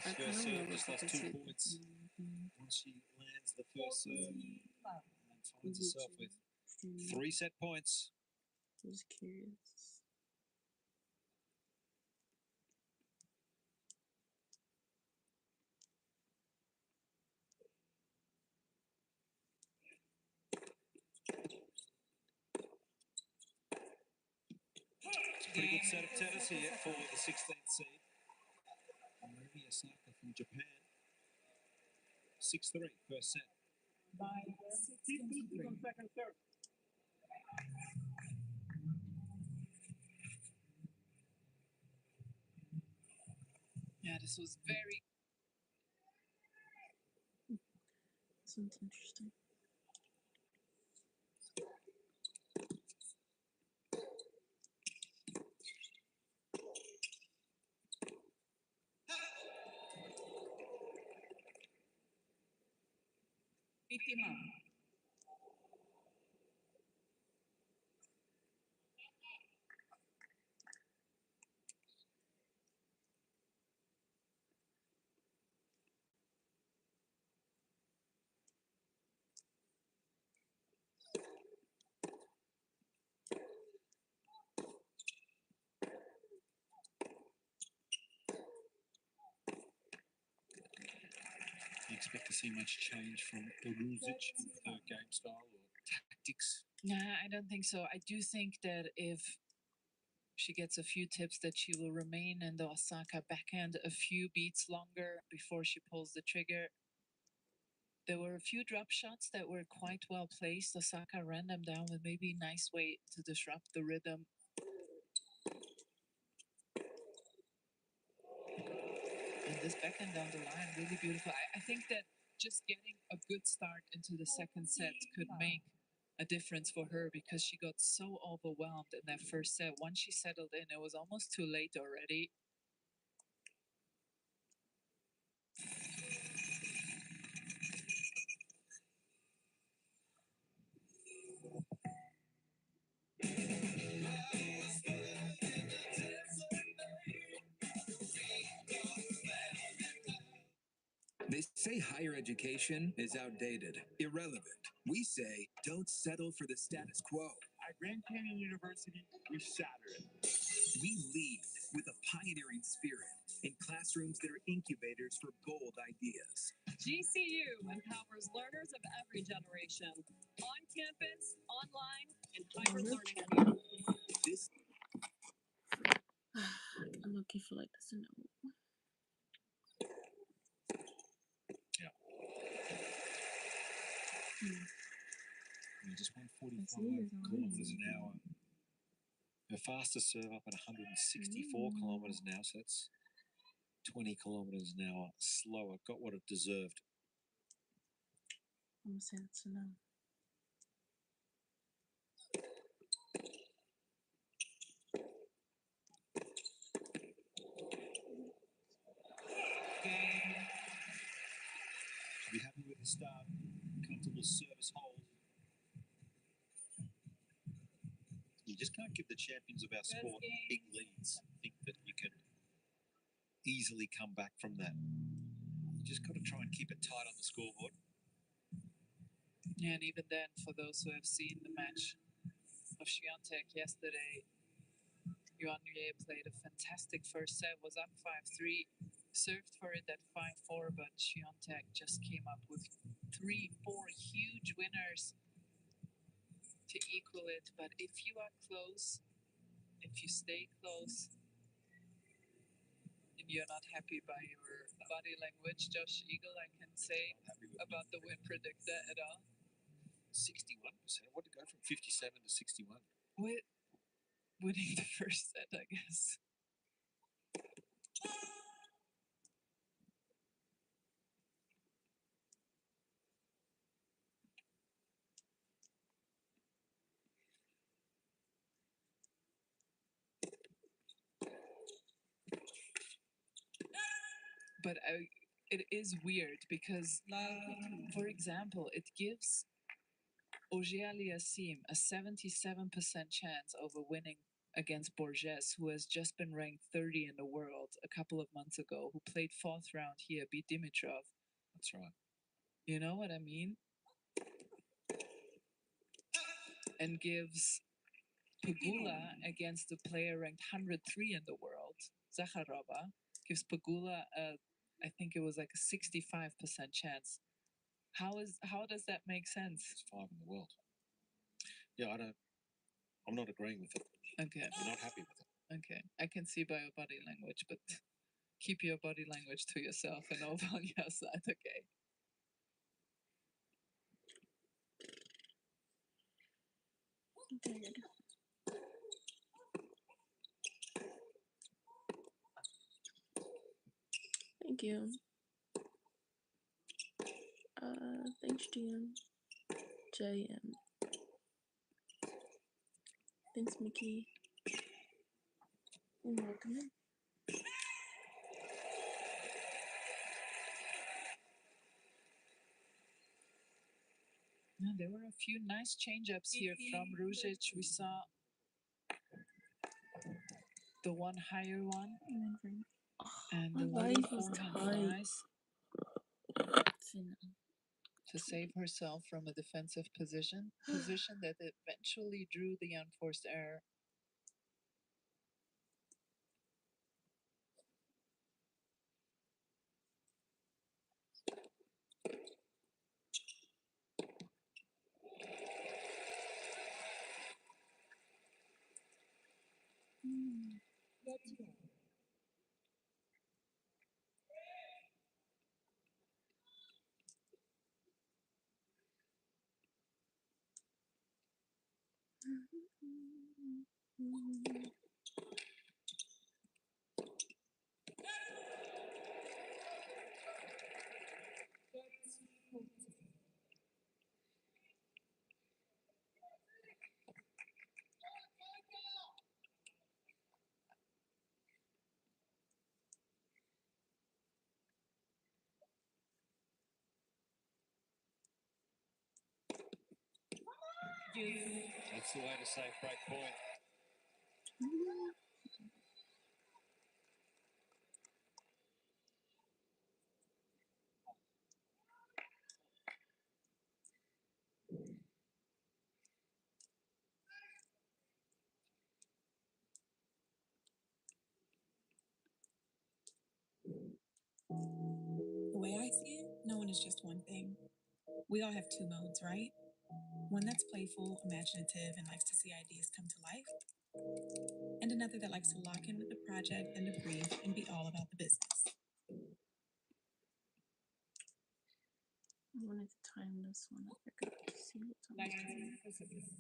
This first serve just lost 2 points. Once she lands the first serve and finds herself with 3 set points. Just curious. It's a pretty good set of tennis here for the 16th seed. Naomi Osaka from Japan. 6-3, first set. Yeah, this was very. This one's interesting. Víctima. Do you expect to see much change from Peruzic in her game style or tactics? Nah, I don't think so. I do think that if she gets a few tips, that she will remain in the Osaka backhand a few beats longer before she pulls the trigger. There were a few drop shots that were quite well placed. Osaka ran them down with maybe a nice way to disrupt the rhythm. And this backhand down the line, really beautiful. I think that just getting a good start into the second set could make a difference for her, because she got so overwhelmed in that first set. Once she settled in, it was almost too late already. They say higher education is outdated, irrelevant. We say don't settle for the status quo. At Grand Canyon University, we shatter it. We lead with a pioneering spirit in classrooms that are incubators for bold ideas. GCU empowers learners of every generation, on campus, online, and hybrid learning communities. This I'm looking for like this. No. Just 145 kilometres an hour. Her fastest serve up at 164 kilometres an hour, so that's 20 kilometres an hour slower. Got what it deserved. I'm gonna say that's a no. Should be happy with the start. Comfortable service hold. You just can't give the champions of our sport big leads. Think that you can easily come back from that. You just got to try and keep it tight on the scoreboard. Yeah, and even then, for those who have seen the match of Świątek yesterday, Yuan Yue played a fantastic first set, was up 5-3, served for it at 5-4, but Świątek just came up with 3-4 huge winners to equal it. But if you are close, if you stay close, and you're not happy by your body language, Josh Eagle, I can say about the win predictor at all. 61%. What to go from 57 to 61? With winning the first set, I guess. But it is weird because, for example, it gives Auger-Aliassime a 77% chance over winning against Borges, who has just been ranked 30 in the world a couple of months ago, who played 4th round here, beat Dimitrov. That's right. You know what I mean? And gives Pegula against the player ranked 103 in the world, Zakharova, gives Pegula I think it was like a 65% chance. How does that make sense? It's 5 in the world. Yeah, I'm not agreeing with it. Okay. I'm not happy with it. Okay. I can see by your body language, but keep your body language to yourself and over on your side, okay? Good. Thank you. Thanks, GM. JM. Thanks, Mickey. And welcome in. Yeah, there were a few nice change-ups here from Ružić. We saw the one higher one and the my little life was forehand tight. flies to save herself from a defensive position that eventually drew the unforced error. That's the way to safe break point. The way I see it, no one is just one thing. We all have two modes, right? One that's playful, imaginative, and likes to see ideas come to life, and another that likes to lock in with the project and to breathe and be all about the business. I wanted to time this one. I forgot to see what's on the screen.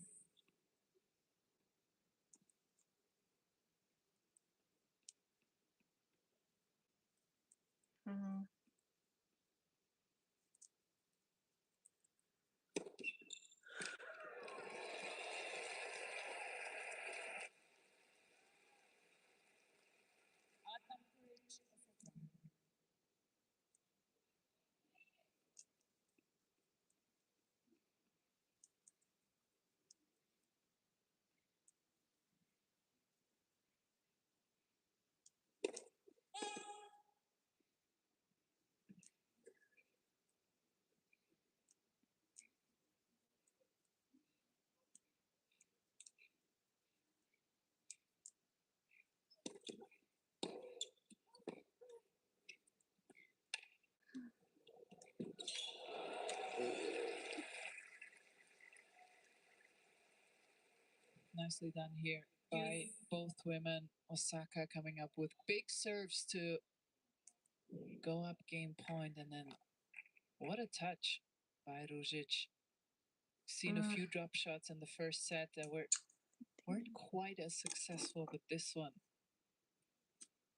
Nicely done here by both women. Osaka coming up with big serves to go up game point, and then what a touch by Ružić. Seen a few drop shots in the first set that weren't quite as successful, but this one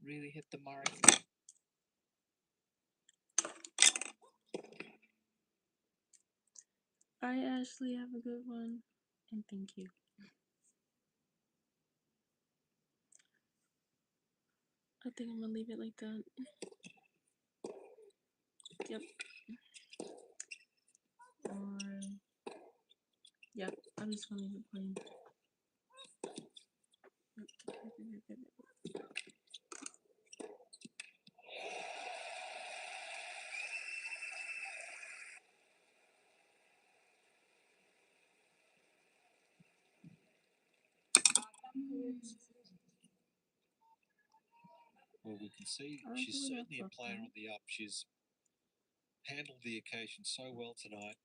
really hit the mark. Bye, Ashley. Have a good one. And thank you. I think I'm gonna leave it like that. Yep. Yep, I'm just gonna leave it plain. Yep. pivot. Well, we can see I she's believe certainly a that's player okay. on the up. She's handled the occasion so well tonight.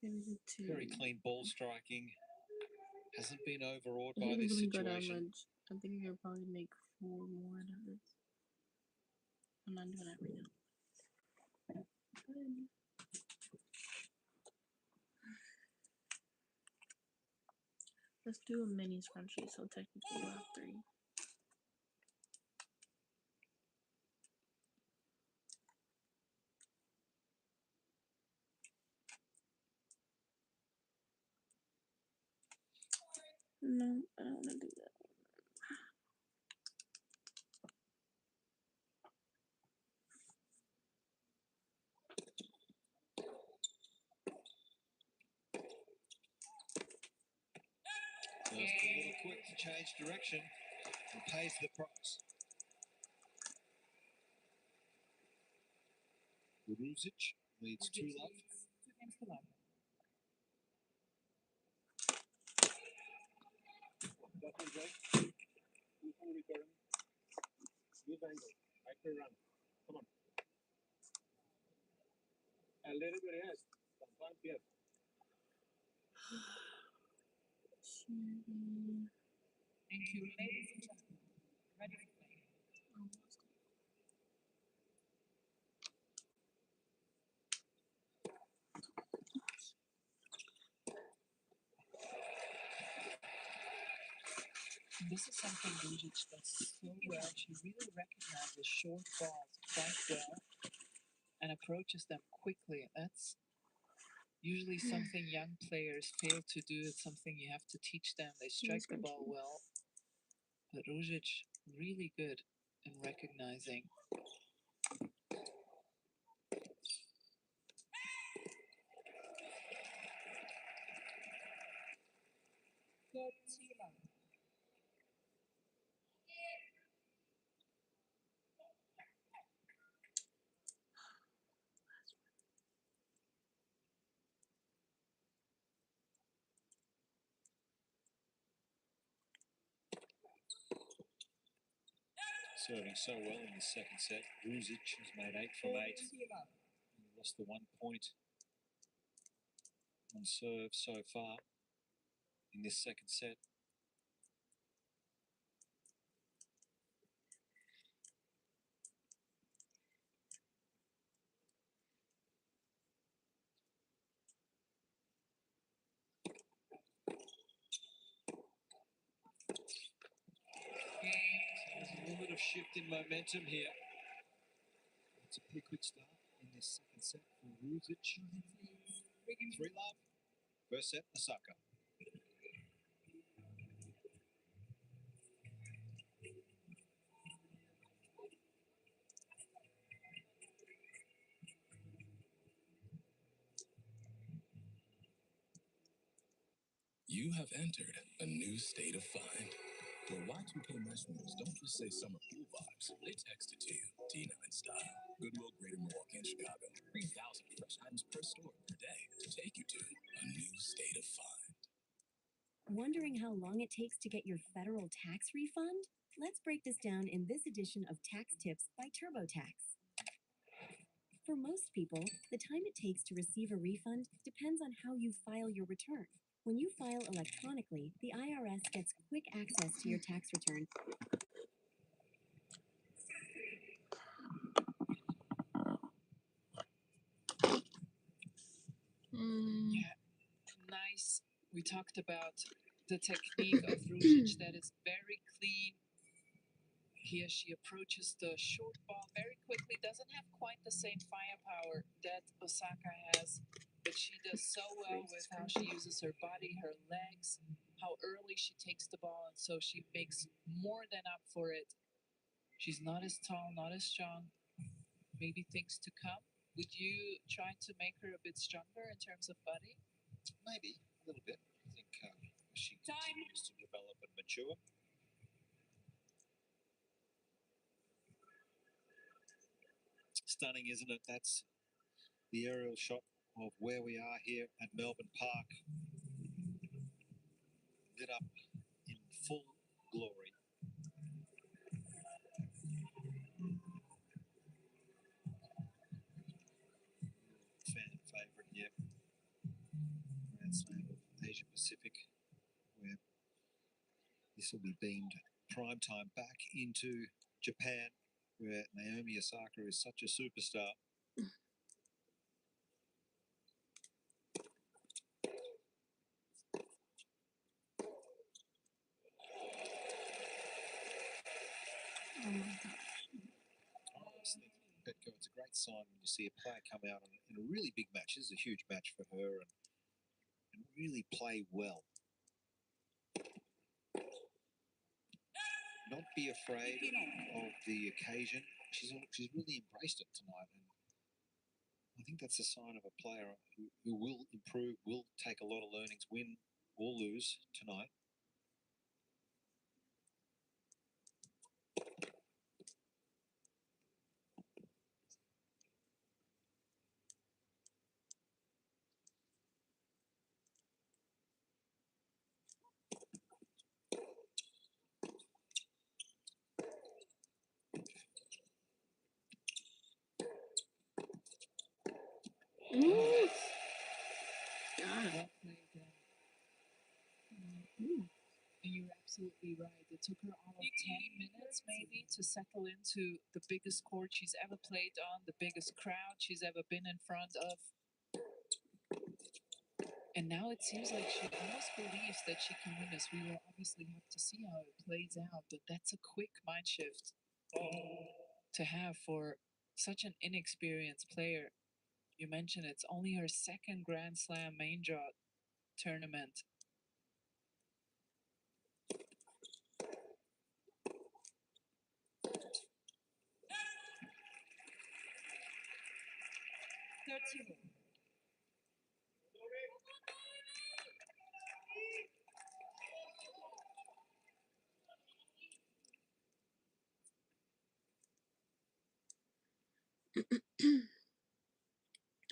Pivot to 2. Very clean ball striking. Hasn't been overawed I by think this I'm gonna go down situation. ledge. I think I could probably make 4 more out of this. I'm not doing that right now. Good. Let's do a mini scrunchie, so technically we'll have 3. No, I don't want to do that. Just a little quick to change direction and pays the price. Ruzic leads 2 love. 2 games to love. Good angle. Right run. Come on. A little bit, yes. Sometimes, yes. Thank you, ladies and gentlemen. Ready for play. This is something Ruzic does so well. She really recognizes short balls quite well and approaches them quickly. That's usually something young players fail to do. It's something you have to teach them. They strike the ball well, but Ruzic really good in recognizing. Serving so well in the second set. Ruzic has made 8 from 8. He lost the 1 point on serve so far in this second set. There's a little bit of shift in momentum here. It's a pretty quick start in this second set for Ruzic. 3 love. First set, Osaka. You have entered a new state of find. Where Y2K marshmallows don't just say summer pool vibes, they text it to you, T9 style. Goodwill, Greater Milwaukee, and Chicago. 3,000 fresh items per store per day to take you to a new state of find. Wondering how long it takes to get your federal tax refund? Let's break this down in this edition of Tax Tips by TurboTax. For most people, the time it takes to receive a refund depends on how you file your return. When you file electronically, the IRS gets quick access to your tax return. Yeah, nice. We talked about the technique of Ruzic that is very clean. Here she approaches the short ball very quickly, doesn't have quite the same firepower that Osaka has, but she does so well with how she uses her body, her legs, how early she takes the ball, and so she makes more than up for it. She's not as tall, not as strong, maybe things to come. Would you try to make her a bit stronger in terms of body? Maybe a little bit. I think she continues to develop and mature. stunning, isn't it? That's the aerial shot of where we are here at Melbourne Park, lit up in full glory. Fan favourite here, Grand Slam of Asia Pacific, where this will be beamed prime time back into Japan, where Naomi Osaka is such a superstar. Oh my god. I always think, Petko, it's a great sign when you see a player come out in a really big match. This is a huge match for her, and really play well. Not be afraid of the occasion. She's really embraced it tonight, and I think that's a sign of a player who will improve, will take a lot of learnings, win or lose tonight. Ooh. God. Well played then. Ooh. And you're absolutely right. It took her all of 10 minutes maybe to settle into the biggest court she's ever played on, the biggest crowd she's ever been in front of. And now it seems like she almost believes that she can win this. We will obviously have to see how it plays out, but that's a quick mind shift to have for such an inexperienced player. You mentioned it's only her second Grand Slam main draw tournament.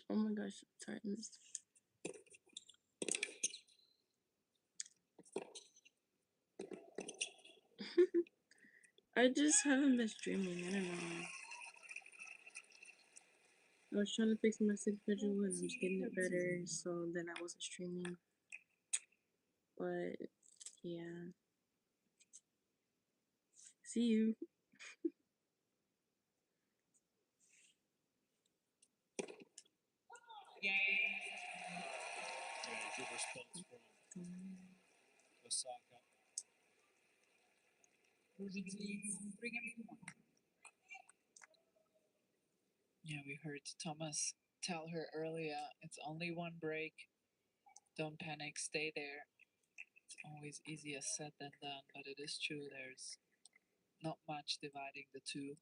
Oh my gosh, sorry, I missed. I just haven't been streaming, I don't know. I was trying to fix my sleep schedule and I'm just getting it better, so then I wasn't streaming. But yeah. See you. Good response from Osaka. Yeah, we heard Thomas tell her earlier, it's only one break. Don't panic, stay there. It's always easier said than done, but it is true. There's not much dividing the two.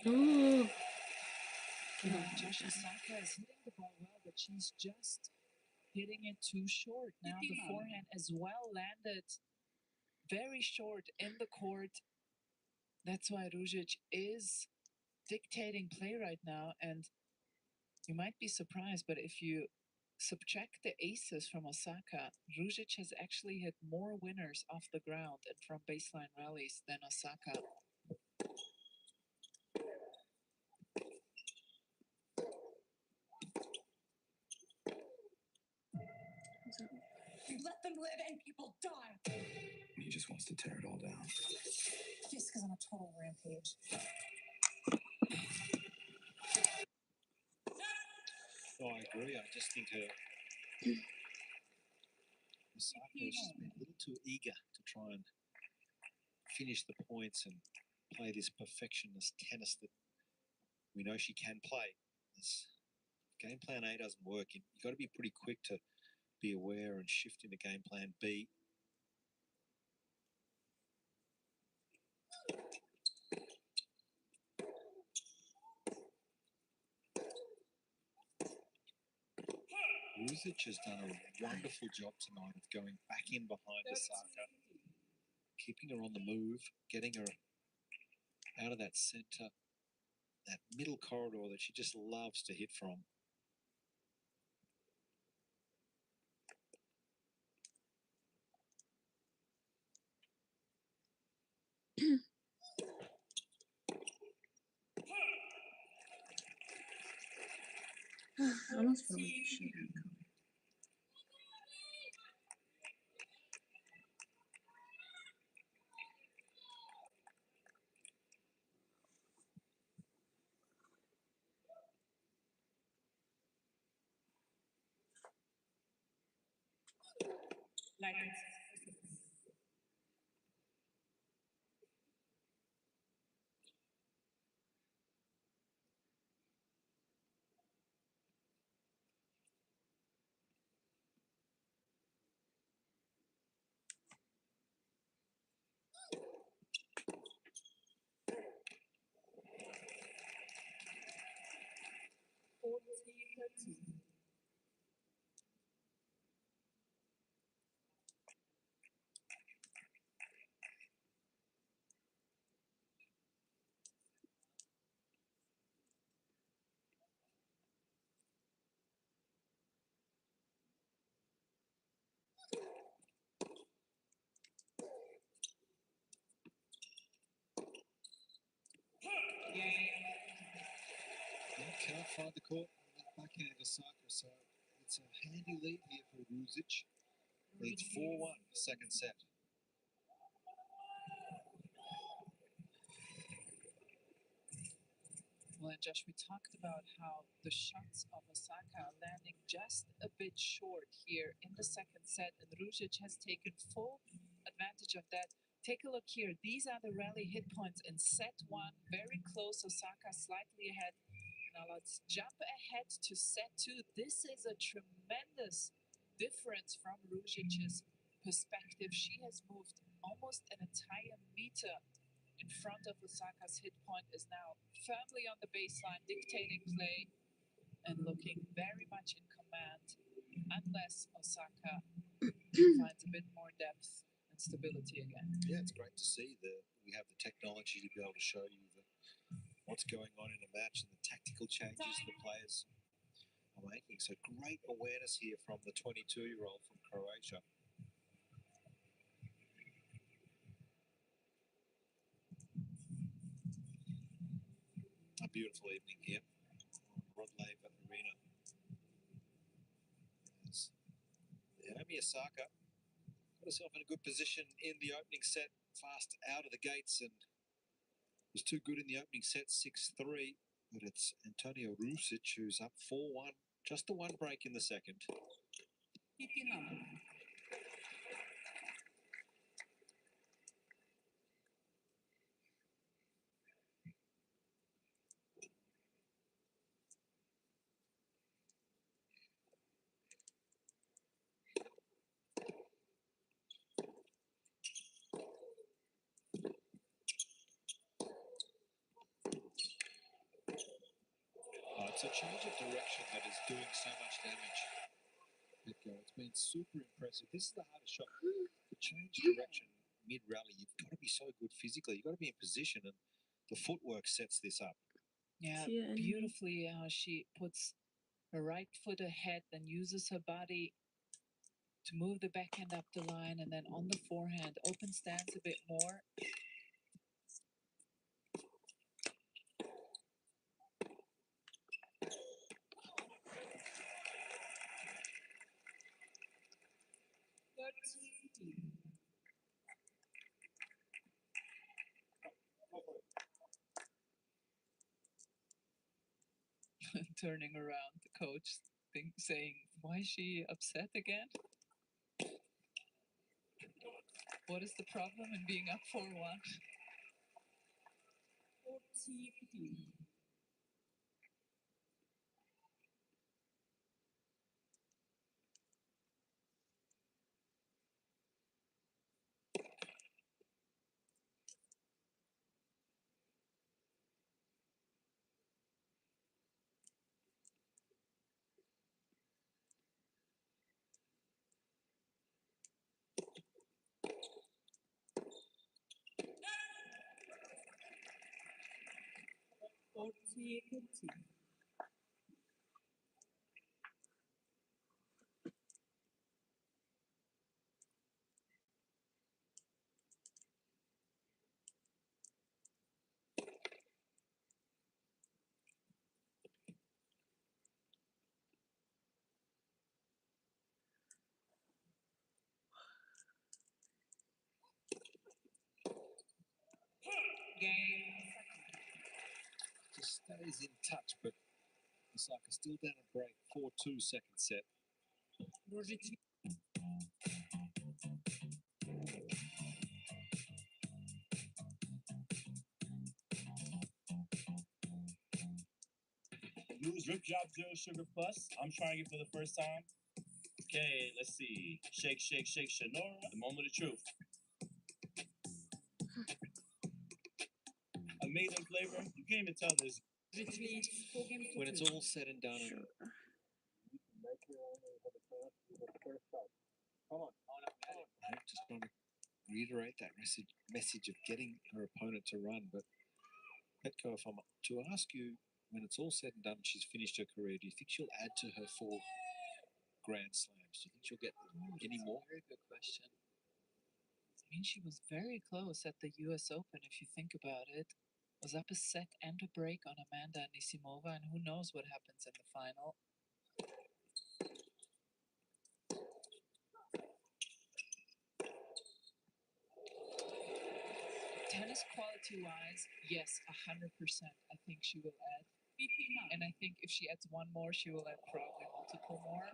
Ooh. Josh Osaka is hitting the ball well, but she's just hitting it too short. Now the forehand as well landed very short in the court. That's why Ružić is dictating play right now, and you might be surprised, but if you subtract the aces from Osaka, Ružić has actually hit more winners off the ground and from baseline rallies than Osaka. You let them live and people die. He just wants to tear it all down. Just because I'm a total rampage. Oh, I agree. I just think Osaka has just been a little too eager to try and finish the points and play this perfectionist tennis that we know she can play. This game plan A doesn't work. You've got to be pretty quick to be aware and shift into game plan B. Ruzic has done a wonderful job tonight of going back in behind Osaka, keeping her on the move, getting her out of that center, that middle corridor that she just loves to hit from. I almost feel like shit. Like Can't find the court. Backhand Osaka, so it's a handy lead here for Ruzic. Leads 4-1, second set. Well, and Josh, we talked about how the shots of Osaka are landing just a bit short here in the second set, and Ruzic has taken full advantage of that. Take a look here. These are the rally hit points in set one, very close. Osaka slightly ahead. Now let's jump ahead to set two. This is a tremendous difference from Ruzic's perspective. She has moved almost an entire meter in front of Osaka's hit point, is now firmly on the baseline, dictating play and looking very much in command, unless Osaka finds a bit more depth and stability again. Yeah, it's great to see that we have the technology to be able to show you what's going on in a match and the tactical changes the players are making. So great awareness here from the 22-year-old from Croatia. A beautiful evening here on Rod Laver Arena. As Naomi Osaka got herself in a good position in the opening set, fast out of the gates, and was too good in the opening set, 6-3. But it's Antonio Ruzic who's up 4-1. Just the one break in the second. It's a change of direction that is doing so much damage. It's been super impressive. This is the hardest shot. To change direction mid-rally, you've got to be so good physically. You've got to be in position, and the footwork sets this up. Yeah, beautifully how she puts her right foot ahead and uses her body to move the backhand up the line, and then on the forehand, open stance a bit more. Turning around, the coach saying, why is she upset again? What is the problem in being up 4-1? Just stays in touch, but Osaka still down a break. 4-2 second set. Use Rip Job Zero Sugar Plus. I'm trying it for the first time. Okay, let's see. Shake, shake, shake, Shanora. The moment of truth. Amazing flavor. You can't even tell this. When it's all said and done, Sure. I'm just trying to reiterate that message of getting her opponent to run. But Petko, if I'm to ask you, when it's all said and done, she's finished her career, do you think she'll add to her 4 Grand Slams? Do you think she'll get any more? Very good question. I mean, she was very close at the US Open, if you think about it. Was up a set and a break on Amanda Anisimova, and who knows what happens in the final. Tennis quality-wise, yes, 100%. I think she will add. And I think if she adds one more, she will add probably multiple more.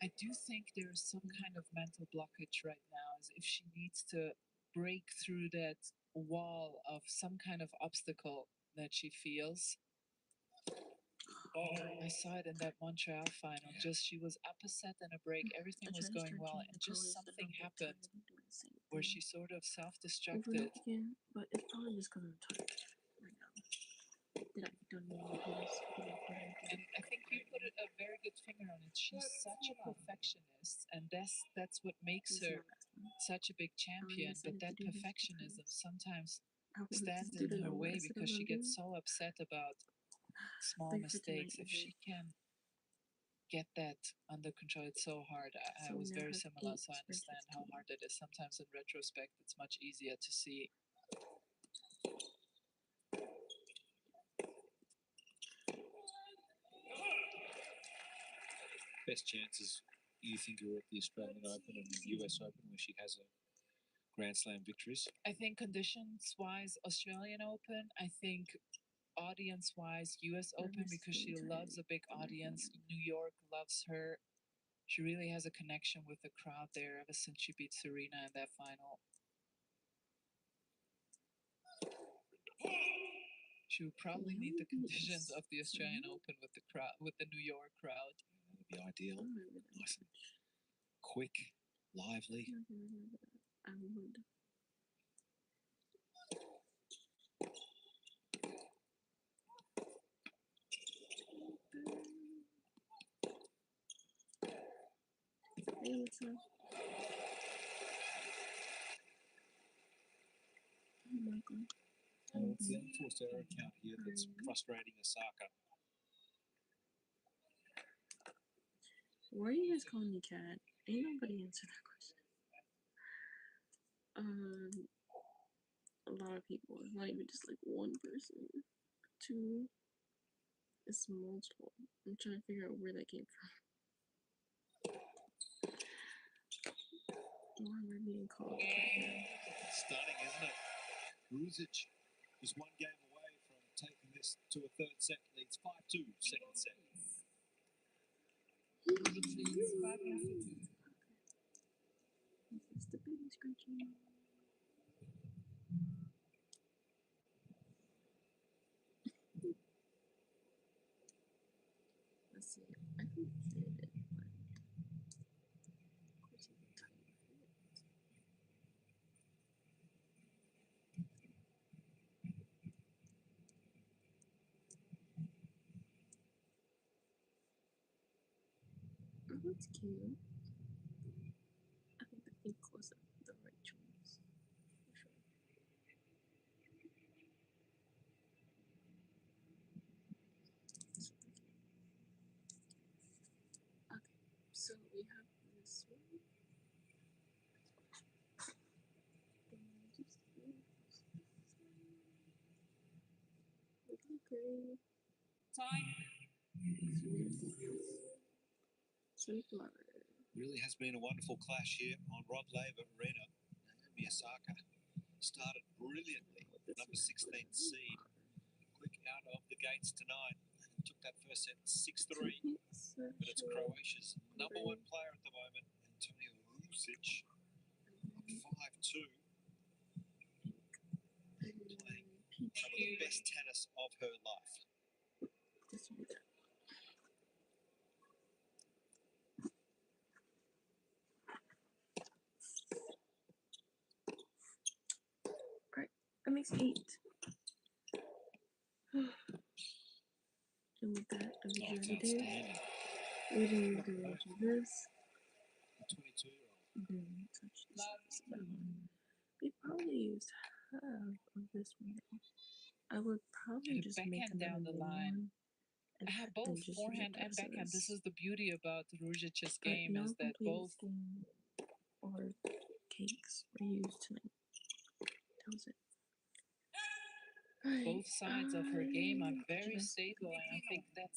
I do think there is some kind of mental blockage right now, as if she needs to break through that wall of some kind of obstacle that she feels. I saw it in that Montreal final. Yeah. Just she was up a set and a break, everything was going well, and just something happened where she sort of self-destructed. Again, but it's probably just because I'm tired right now. That I don't know what it is. And I think you put a very good finger on it. She's such a perfectionist, and that's what makes her such a big champion. But that perfectionism sometimes stands in her way because she gets so upset about small mistakes. If she can get that under control, it's so hard. I was very similar, so I understand how hard it is. Sometimes in retrospect, it's much easier to see. Best chances you think are at the Australian Open and the US Open, where she has a Grand Slam victories? I think conditions-wise, Australian Open. I think audience-wise, US Open, because she loves a big audience. New York loves her. She really has a connection with the crowd there ever since she beat Serena in that final. She would probably need the conditions of the Australian Open with the crowd, with the New York crowd. That would be ideal. Nice and quick, lively. I would. Hey, what's up? Oh, Michael. It's the unforced error account here that's frustrating Osaka. Why are you guys calling me cat? Ain't nobody answered that question. A lot of people. It's not even just like one person. 2. It's multiple. I'm trying to figure out where that came from. Why am I being called cat now? Stunning, isn't it? Gruzic is one game away from taking this to a third set. Leads 5-2, second set. It's the baby scratching. That's cute. I think the pink was the right choice. For sure. Okay, so we have this one. Okay. Sunflower. Really has been a wonderful clash here on Rod Laver Arena. Miyasaka started brilliantly. Number 16 seed. Quick out of the gates tonight. Took that first set 6-3. But it's Croatia's number one player at the moment, Antonio Rusic, 5-2. Playing some of the best tennis of her life. Alright, that makes 8. And with that, I will That's do outstanding. we're going to do this. The 22-year-old. Then touch this. We probably used half of this one. I would probably And just backhand make another down the mini line. one. And I have then both just use forehand it and backhand. This as is the beauty about Rusic's Alright, game, now is that complete both game or cakes were used tonight. That was it. Alright, both sides of her game are I very just stable, and I think that's